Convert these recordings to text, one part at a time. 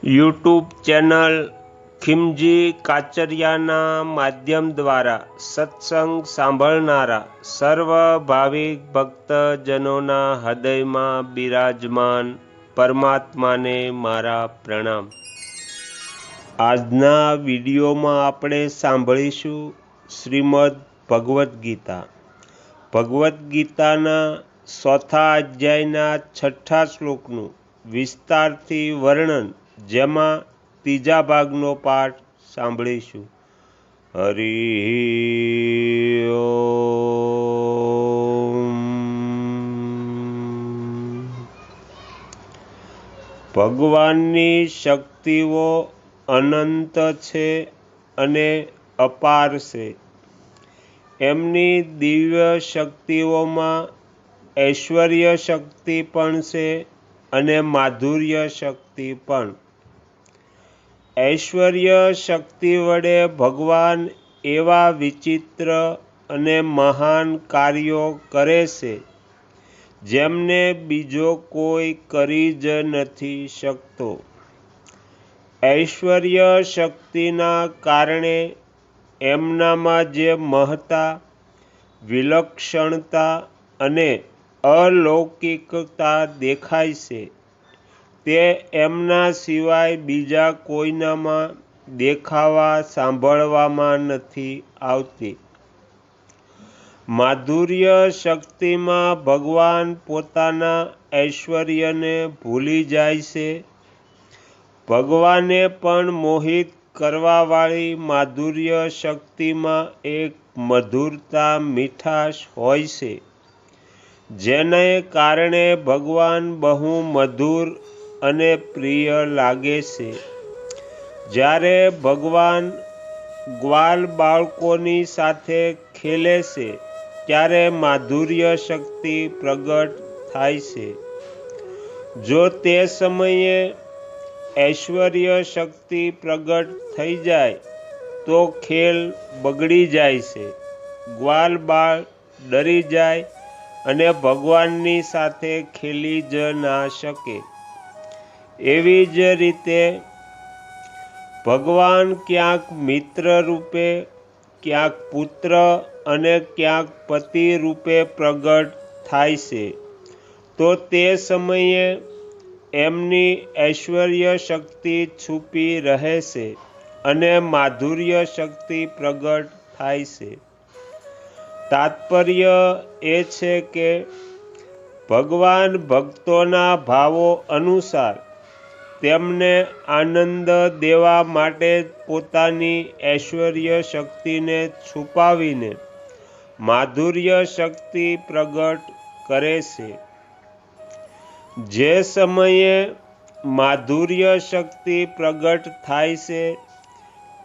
YouTube channel Khimji કાચરિયાના માધ્યમ દ્વારા સત્સંગ સાંભળનારા સર્વ ભાવિક ભક્તજનોના હૃદયમાં બિરાજમાન પરમાત્માને મારા પ્રણામ। આજના વિડીયોમાં આપણે સાંભળીશું શ્રીમદ ભગવદ્ ગીતા। ભગવદ્ ગીતાના 4થા અધ્યાયના 6થા શ્લોકનું વિસ્તારથી વર્ણન, જેમાં ત્રીજા ભાગનો પાઠ સાંભળીશું। હરિ ઓમ। ભગવાનની શક્તિઓ અનંત છે અને અપાર છે। એમની દિવ્ય શક્તિઓમાં ઐશ્વર્ય શક્તિ પણ છે અને માધુર્ય શક્તિ પણ। ઐશ્વર્ય શક્તિ વડે ભગવાન એવા વિચિત્ર અને મહાન કાર્યો કરે છે જેમને બીજો કોઈ કરી જ નથી શકતો। ઐશ્વર્ય શક્તિના કારણે એમનામાં જે મહત્તા, વિલક્ષણતા અને અલૌકિકતા દેખાય છે તે એમના સિવાય બીજા કોઈનામાં દેખાવા સાંભળવામાં નથી આવતી। માધુર્ય શક્તિમાં ભગવાન પોતાના ઐશ્વર્યને ભૂલી જાય છે। ભગવાને પણ મોહિત કરવાવાળી માધુર્ય શક્તિમાં એક મધુરતા, મીઠાશ હોય છે, જેને કારણે ભગવાન બહુ મધુર અને પ્રિય લાગે છે। જ્યારે ભગવાન ગ્વાલ બાળકોની સાથે ખેલે છે ત્યારે માધુર્ય શક્તિ પ્રગટ થાય છે। જો તે સમયે ઐશ્વર્ય શક્તિ પ્રગટ થઈ જાય તો ખેલ બગડી જાય છે, ગ્વાલ બાળ ડરી જાય અને ભગવાનની સાથે ખેલી જ ના શકે। એવી જ રીતે ભગવાન ક્યાંક મિત્ર રૂપે, ક્યાંક પુત્ર અને ક્યાંક પતિ રૂપે પ્રગટ થાય છે તો તે સમયે એમની ઐશ્વર્ય શક્તિ છુપી રહે છે અને માધુર્ય શક્તિ પ્રગટ થાય છે। તાત્પર્ય એ છે કે ભગવાન ભક્તોના ભાવો અનુસાર તેમને આનંદ દેવા માટે પોતાની ઐશ્વર્ય શક્તિને છુપાવીને માધુર્ય શક્તિ પ્રગટ કરે છે। જે સમયે માધુર્ય શક્તિ પ્રગટ થાય છે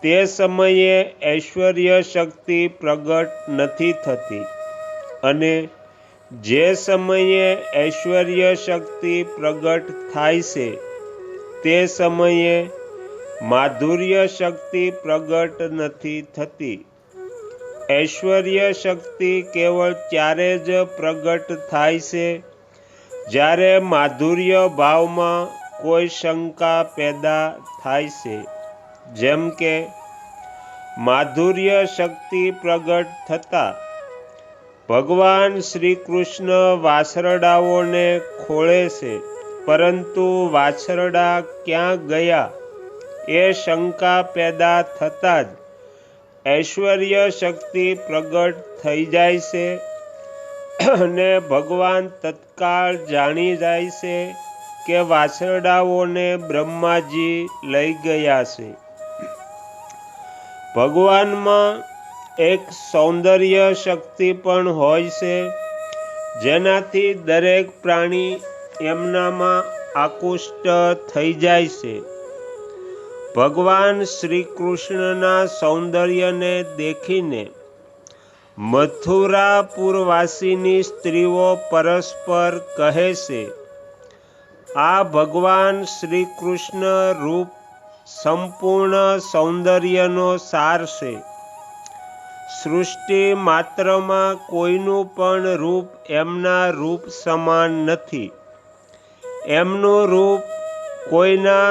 તે સમયે ઐશ્વર્ય શક્તિ પ્રગટ નથી થતી, અને જે સમયે ઐશ્વર્ય શક્તિ પ્રગટ થાય છે તે સમયે માધુર્ય શક્તિ પ્રગટ નથી થતી। ઐશ્વર્ય શક્તિ કેવળ ત્યારે જ પ્રગટ થાય છે જ્યારે માધુર્ય ભાવમાં કોઈ શંકા પેદા થાય છે। જેમ કે માધુર્ય શક્તિ પ્રગટ થતાં ભગવાન શ્રી કૃષ્ણ વાછરડાઓને ખોળે છે, પરંતુ વાછરડા ક્યાં ગયા એ શંકા પેદા થતાં જ ઐશ્વર્ય શક્તિ પ્રગટ થઈ જાય છે અને ભગવાન તત્કાળ જાણી જાય છે કે વાછરડાઓને બ્રહ્માજી લઈ ગયા છે। ભગવાનમાં એક સૌંદર્ય શક્તિ પણ હોય છે જેનાથી દરેક પ્રાણી એમનામાં આકૃષ્ટ થઈ જાય છે। ભગવાન શ્રી કૃષ્ણના સૌંદર્યને દેખીને મથુરાપુરવાસીની સ્ત્રીઓ પરસ્પર કહે છે, આ ભગવાન શ્રી કૃષ્ણ રૂપ સંપૂર્ણ સૌંદર્યનો સાર છે। સૃષ્ટિ માત્રમાં કોઈનું પણ રૂપ એમના રૂપ સમાન નથી। એમનું રૂપ કોઈના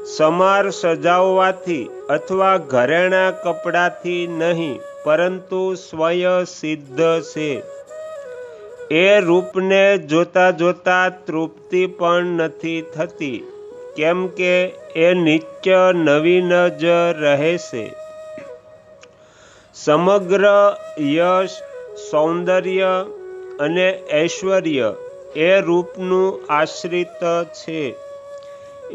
સમાર સજાવવાથી અથવા ઘરેણા કપડાથી નહીં, પરંતુ સ્વયં સિદ્ધ છે. એ રૂપને જોતા જોતા તૃપ્તિ પણ નથી થતી, કેમ કે એ નિત્ય નવીન જ રહે છે. સમગ્ર યશ, સૌંદર્ય અને ઐશ્વર્ય એ રૂપનું આશ્રિત છે.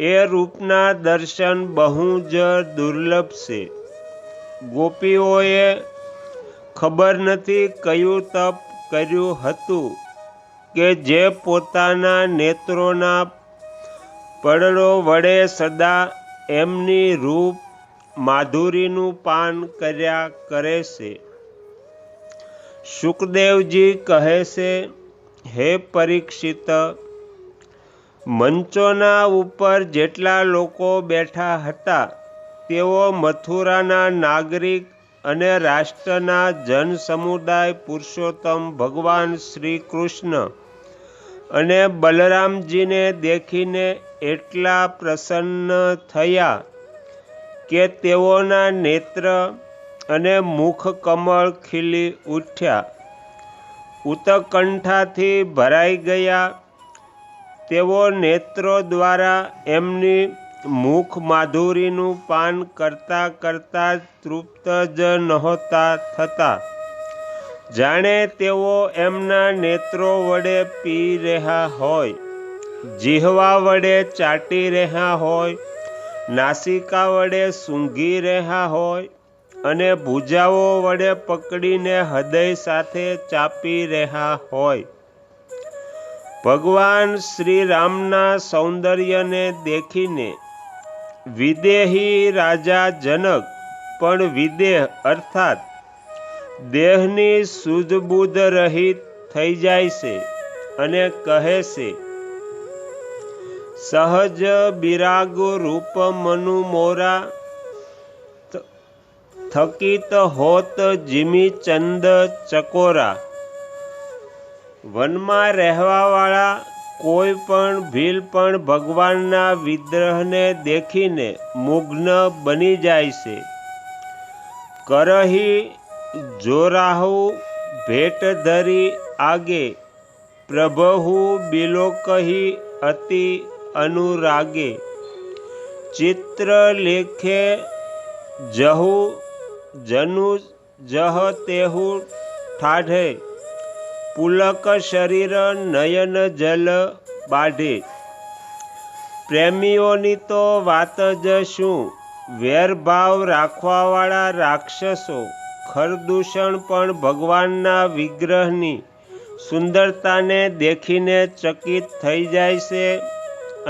એ રૂપના દર્શન બહુ જ દુર્લભ છે. ગોપીઓએ ખબર નથી કયું તપ કર્યું હતું કે જે પોતાના નેત્રોના પડળો વડે સદા એમની રૂપ માધુરીનું પાન કર્યા કરે છે. શુકદેવજી કહે છે, હે પરીક્ષિત, મંચોના ઉપર જેટલા લોકો બેઠા હતા તેઓ મથુરાના નાગરિક અને રાષ્ટ્રના જનસમુદાય પુરુષોત્તમ ભગવાન શ્રી કૃષ્ણ અને બલરામજીને દેખીને એટલા પ્રસન્ન થયા કે તેઓના નેત્ર અને મુખ કમળ ખીલી ઉઠ્યા, ઉત્કંઠાથી ભરાઈ ગયા. તેઓ નેત્રો દ્વારા એમની મુખ માધુરીનું પાન કરતા કરતા તૃપ્ત જ નહોતા થતા, જાણે તેઓ એમના નેત્રો વડે પી રહ્યા હોય, જીહવા વડે ચાટી રહ્યા હોય, નાસિકા વડે સૂંઘી રહ્યા હોય અને ભુજાઓ વડે પકડીને હૃદય સાથે ચાપી રહ્યા હોય. ભગવાન શ્રી રામના સૌંદર્યને દેખીને વિદેહી રાજા જનક પણ વિદેહ અર્થાત દેહની સુધબુધ રહિત થઈ જાય છે અને કહે છે, સહજ બિરાગ રૂપ મનુ મોરા, થકિત હોત જીમી ચંદ ચકોરા. વનમાં રહેવાવાળા કોઈ પણ ભીલ પણ ભગવાનના વિગ્રહને દેખીને મુગ્ન બની જાય છે. કરહી જોરાહુ ભેટ ધરી આગે, પ્રભહુ બિલોકહી અતિ અનુરાગે. ચિત્ર લેખે જહુ જનુ જહ તેહુ ઠાઢે, પુલક શરીર નયન જલ બાઢે. પ્રેમીઓની તો વાત જ શું, વેરભાવ રાખવાવાળા રાક્ષસો ખરદૂષણ પણ ભગવાનના વિગ્રહની સુંદરતાને દેખીને ચકિત થઈ જાય છે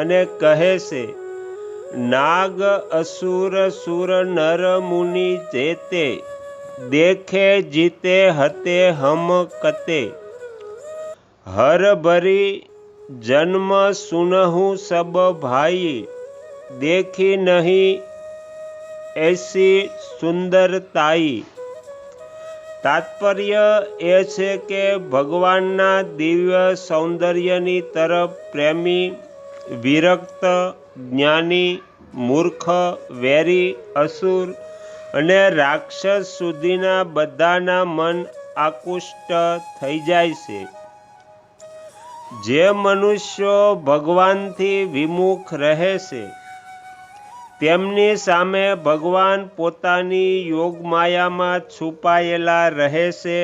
અને કહે છે, નાગ અસુર સુર નર મુનિ જેતે, દેખે જીતે હતે હમ કતે. હર ભરી જન્મ સુનહુ સબ ભાઈ, દેખી નહીં એસી સુંદરતાઈ. તાત્પર્ય એ છે કે ભગવાનના દિવ્ય સૌંદર્યની તરફ પ્રેમી, વિરક્ત, જ્ઞાની, મૂર્ખ, વેરી, અસુર અને રાક્ષસ સુધીના બધાના મન આકુષ્ટ થઈ જાય છે. જે મનુષ્યો ભગવાનથી વિમુખ રહે છે તેમની સામે ભગવાન પોતાની યોગમાયામાં છુપાયેલા રહે છે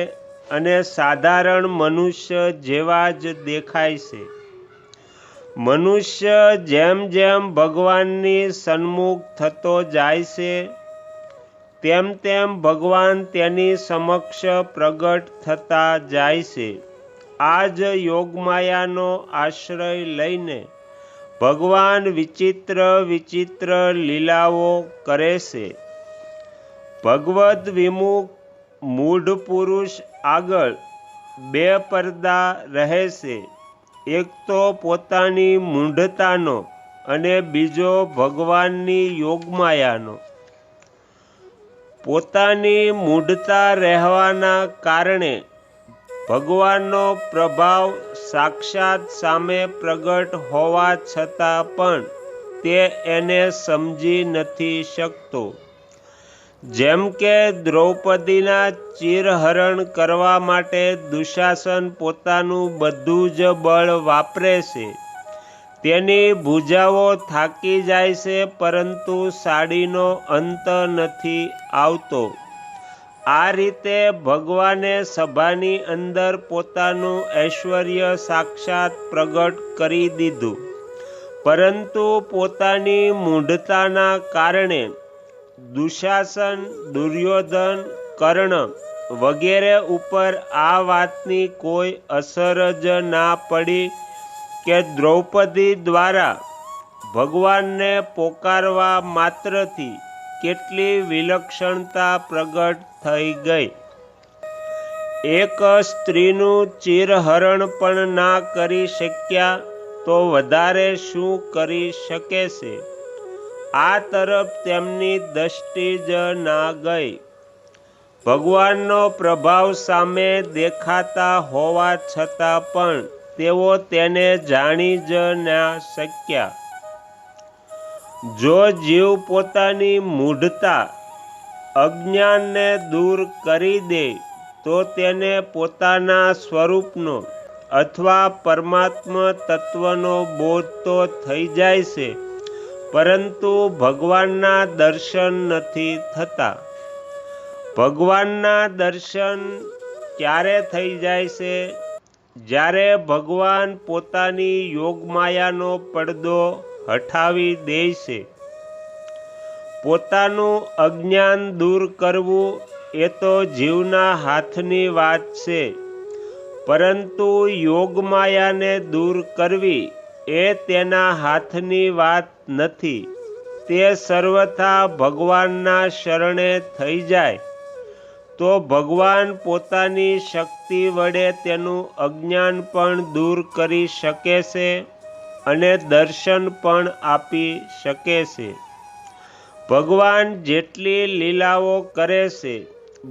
અને સાધારણ મનુષ્ય જેવા જ દેખાય છે. મનુષ્ય જેમ જેમ ભગવાનની સન્મુખ થતો જાય છે તેમ તેમ ભગવાન તેની સમક્ષ પ્રગટ થતા જાય છે. આ જ યોગમાયાનો આશ્રય લઈને ભગવાન વિચિત્ર વિચિત્ર લીલાઓ કરે છે. ભગવદ વિમુખ મૂઢ પુરુષ આગળ બે પડદા રહે છે, એક તો પોતાની મૂઢતાનો અને બીજો ભગવાનની યોગમાયાનો. પોતાની મૂઢતા રહેવાના કારણે ભગવાનનો પ્રભાવ સાક્ષાત સામે પ્રગટ હોવા છતાં પણ તે એને સમજી નથી શકતો. જેમ કે દ્રૌપદીના ચીરહરણ કરવા માટે દુશાસન પોતાનું બધું જ બળ વાપરે છે. તેની ભુજાઓ થાકી જાય છે, પરંતુ સાડીનો અંત નથી આવતો. આ રીતે ભગવાને સભાની અંદર પોતાનું ઐશ્વર્ય સાક્ષાત પ્રગટ કરી દીધું, પરંતુ પોતાની મૂઢતાના કારણે દુશાસન, દુર્યોધન, કર્ણ વગેરે ઉપર આ વાતની કોઈ અસર જ ના પડી કે દ્રૌપદી દ્વારા ભગવાનને પોકારવા માત્રથી કેટલી વિલક્ષણતા પ્રગટ થઈ ગઈ. એક સ્ત્રીનું ચીરહરણ પણ ના કરી શક્યા તો વધારે શું કરી શકે છે? આ તરફ તેમની દ્રષ્ટિ જ ના ગઈ. ભગવાનનો પ્રભાવ સામે દેખાતા હોવા છતાં પણ તેઓ તેને જાણી જ ના શક્યા. જો જીવ પોતાની મૂઢતા, અજ્ઞાનને દૂર કરી દે તો તેને પોતાના સ્વરૂપનો અથવા પરમાત્મા તત્વનો બોધ તો થઈ જાય છે, પરંતુ ભગવાનના દર્શન નથી થતા. ભગવાનના દર્શન ક્યારે થઈ જાય છે? જ્યારે ભગવાન પોતાની યોગમાયાનો પડદો હટાવી દે છે. પોતાનું અજ્ઞાન દૂર કરવું એ તો જીવના હાથની વાત છે, પરંતુ યોગમાયાને દૂર કરવી એ તેના હાથની વાત નથી. તે સર્વથા ભગવાનના શરણે થઈ જાય તો ભગવાન પોતાની શક્તિ વડે તેનું અજ્ઞાન પણ દૂર કરી શકે છે અને દર્શન પણ આપી શકે છે. ભગવાન જેટલી લીલાઓ કરે છે,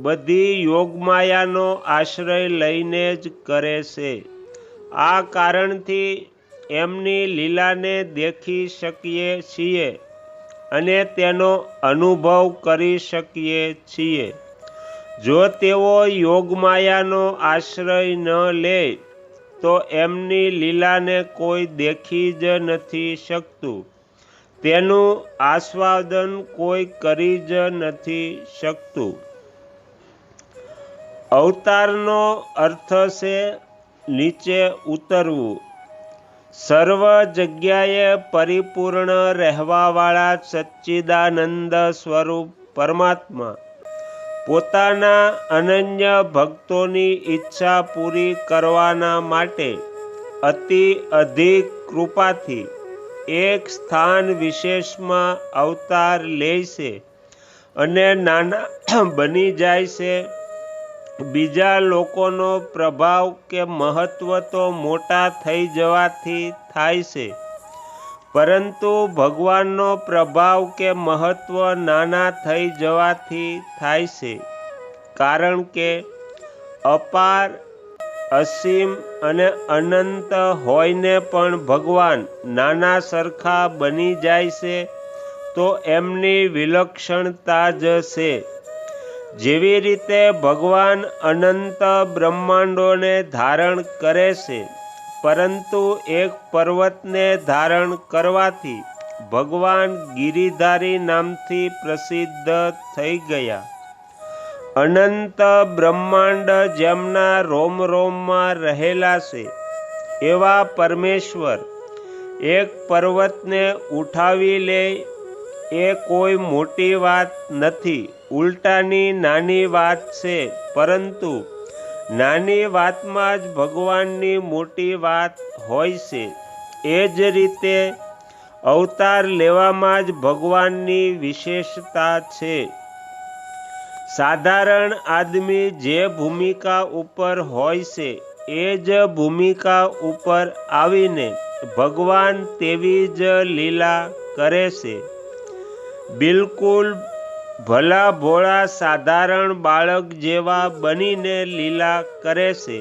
બધી યોગમાયાનો આશ્રય લઈને જ કરે છે. આ કારણથી એમની લીલાને દેખી શકીએ છીએ અને તેનો અનુભવ કરી શકીએ છીએ. જો તેઓ યોગમાયાનો આશ્રય ન લે તો એમની લીલાને કોઈ દેખી જ નથી શકતું, તેનું આસ્વાદન કોઈ કરી જ નથી શકતું. અવતારનો અર્થ છે નીચે ઉતરવું. સર્વ જગ્યાએ પરિપૂર્ણ રહેવાવાળા સચ્ચિદાનંદ સ્વરૂપ પરમાત્મા પોતાના અનન્ય ભક્તોની ઈચ્છા પૂરી કરવાના માટે અતિ અધિક કૃપાથી એક સ્થાન વિશેષમાં અવતાર લે છે અને નાના બની જાય છે. બીજા લોકોનો પ્રભાવ કે મહત્વ તો મોટા થઈ જવાથી થાય છે, પરંતુ ભગવાનનો પ્રભાવ કે મહત્વ નાના થઈ જવાથી થાય છે. કારણ કે અપાર, અસીમ અને અનંત હોઈને પણ ભગવાન નાના સરખા બની જાય છે, તો એમની વિલક્ષણતા જ છે. જેવી રીતે ભગવાન અનંત બ્રહ્માંડોને ધારણ કરે છે, પરંતુ એક પર્વતને ધારણ કરવાથી ભગવાન ગિરિધારી નામથી પ્રસિદ્ધ થઈ ગયા. અનંત બ્રહ્માંડ જેમના રોમ રોમમાં રહેલા છે, એવા પરમેશ્વર એક પર્વતને ઉઠાવી લે એ કોઈ મોટી વાત નથી, ઉલટાની નાની વાત છે. પરંતુ નાની વાતમાં જ ભગવાનની મોટી વાત હોય છે. એ જ રીતે અવતાર લેવામાં જ ભગવાનની વિશેષતા છે. સાધારણ આદમી જે ભૂમિકા ઉપર હોય છે, એ જ ભૂમિકા ઉપર આવીને ભગવાન તેવી જ લીલા કરે છે. બિલકુલ ભલા ભોળા સાધારણ બાળક જેવા બનીને લીલા કરે છે.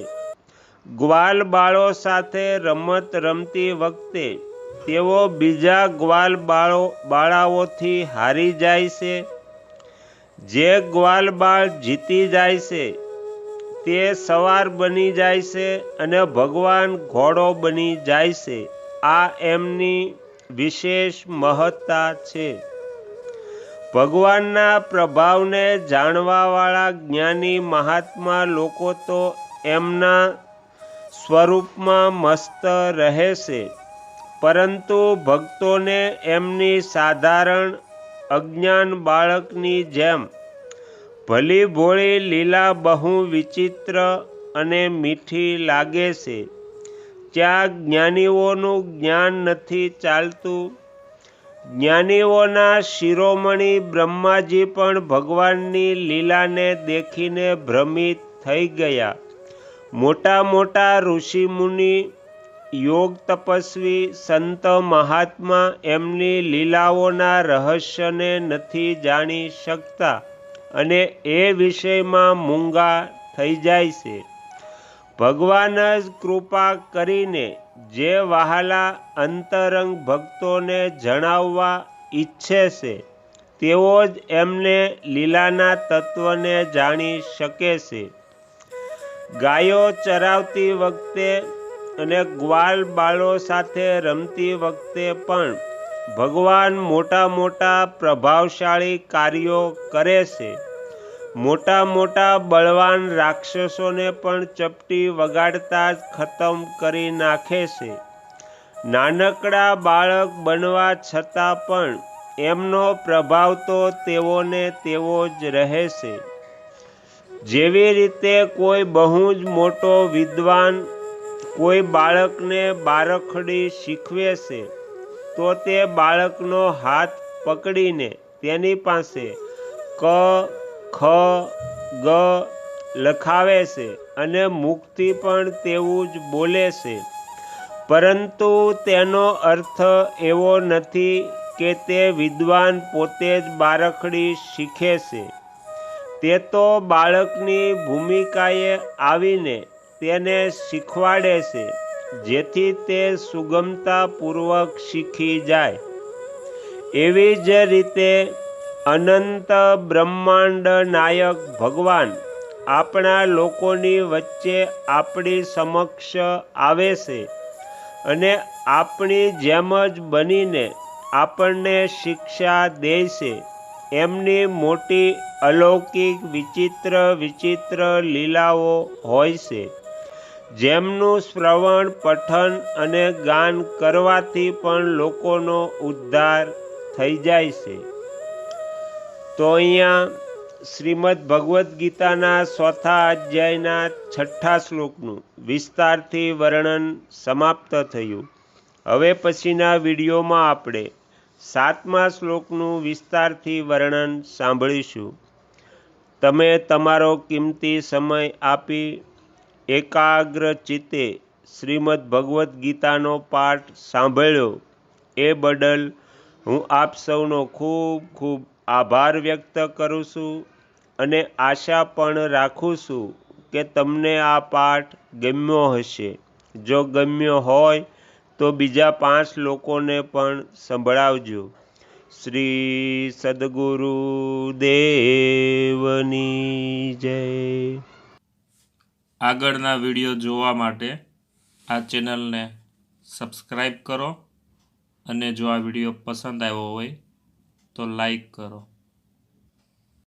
ગ્વાલ બાળો સાથે રમત રમતી વખતે તેઓ બીજા ગ્વાલ બાળાઓથી હારી જાય છે. જે ગ્વાલ બાળ જીતી જાય છે તે સવાર બની જાય છે અને ભગવાન ઘોડો બની જાય છે. આ એમની વિશેષ મહત્તા છે. ભગવાનના પ્રભાવને જાણવાવાળા જ્ઞાની મહાત્મા લોકો તો એમના સ્વરૂપમાં મસ્ત રહે છે, પરંતુ ભક્તોને એમની સાધારણ અજ્ઞાન બાળકની જેમ ભલી ભોળી લીલા બહુ વિચિત્ર અને મીઠી લાગે છે. ત્યાં જ્ઞાનીઓનું જ્ઞાન નથી ચાલતું. જ્ઞાનીઓના શિરોમણી બ્રહ્માજી પણ ભગવાનની લીલાને દેખીને ભ્રમિત થઈ ગયા. મોટા મોટા ઋષિમુનિ, યોગ તપસ્વી, સંત મહાત્મા એમની લીલાઓના રહસ્યને નથી જાણી શકતા અને એ વિષયમાં મૂંગા થઈ જાય છે. ભગવાન જ કૃપા કરીને જે વહાલા અંતરંગ ભક્તોને જણાવવા ઈચ્છે છે તેઓ જ એમને લીલાના તત્વને જાણી શકે છે. ગાયો ચરાવતી વખતે અને ગ્વાલ બાળો સાથે રમતી વખતે પણ ભગવાન મોટા મોટા પ્રભાવશાળી કાર્યો કરે છે. મોટા મોટા બળવાન રાક્ષસોને પણ ચપટી વગાડતા જ ખતમ કરી નાખે છે. નાનકડા બાળક બનવા છતાં પણ એમનો પ્રભાવ તો તેવોને તેવો જ રહે છે. જેવી રીતે કોઈ બહુ જ મોટો વિદ્વાન કોઈ બાળકને બારખડી શીખવે છે, તો તે બાળકનો હાથ પકડીને તેની પાસે ક, ખ, ગ લખાવે છે અને મુખથી પણ તેવું જ બોલે છે, પરંતુ તેનો અર્થ એવો નથી કે તે વિદ્વાન પોતે જ બારખડી શીખે છે. તે તો બાળકની ભૂમિકાએ આવીને તેને શીખવાડે છે, જેથી તે સુગમતાપૂર્વક શીખી જાય. એવી જ રીતે અનંત બ્રહ્માંડ નાયક ભગવાન આપણા લોકોની વચ્ચે આપણી સમક્ષ આવે છે અને આપણી જેમ જ બનીને આપણને શિક્ષા દે છે. એમની મોટી અલૌકિક વિચિત્ર વિચિત્ર લીલાઓ હોય છે, જેમનું શ્રવણ, પઠન અને ગાન કરવાથી પણ લોકોનો ઉદ્ધાર થઈ જાય છે. તો અહીંયા શ્રીમદ ભગવદ્ ગીતાના 4થા અધ્યાયના 6થા શ્લોકનું વિસ્તારથી વર્ણન સમાપ્ત થયું. હવે પછીના વિડીયોમાં આપણે 7મા શ્લોકનું વિસ્તારથી વર્ણન સાંભળીશું. તમે તમારો કિંમતી સમય આપી એકાગ્ર ચિત્તે શ્રીમદ ભગવદ્ ગીતાનો પાઠ સાંભળ્યો એ બદલ હું આપ સૌનો ખૂબ ખૂબ આભાર વ્યક્ત કરું છું અને આશા પણ રાખું છું કે તમને આ પાઠ ગમ્યો હશે. જો ગમ્યો હોય તો બીજા 5 લોકોને પણ સંભળાવજો. શ્રી સદગુરુ દેવની જય. આગળના વિડીયો જોવા માટે આ ચેનલને સબસ્ક્રાઈબ કરો અને જો આ વિડીયો પસંદ આવ્યો હોય તો લાઈક કરો.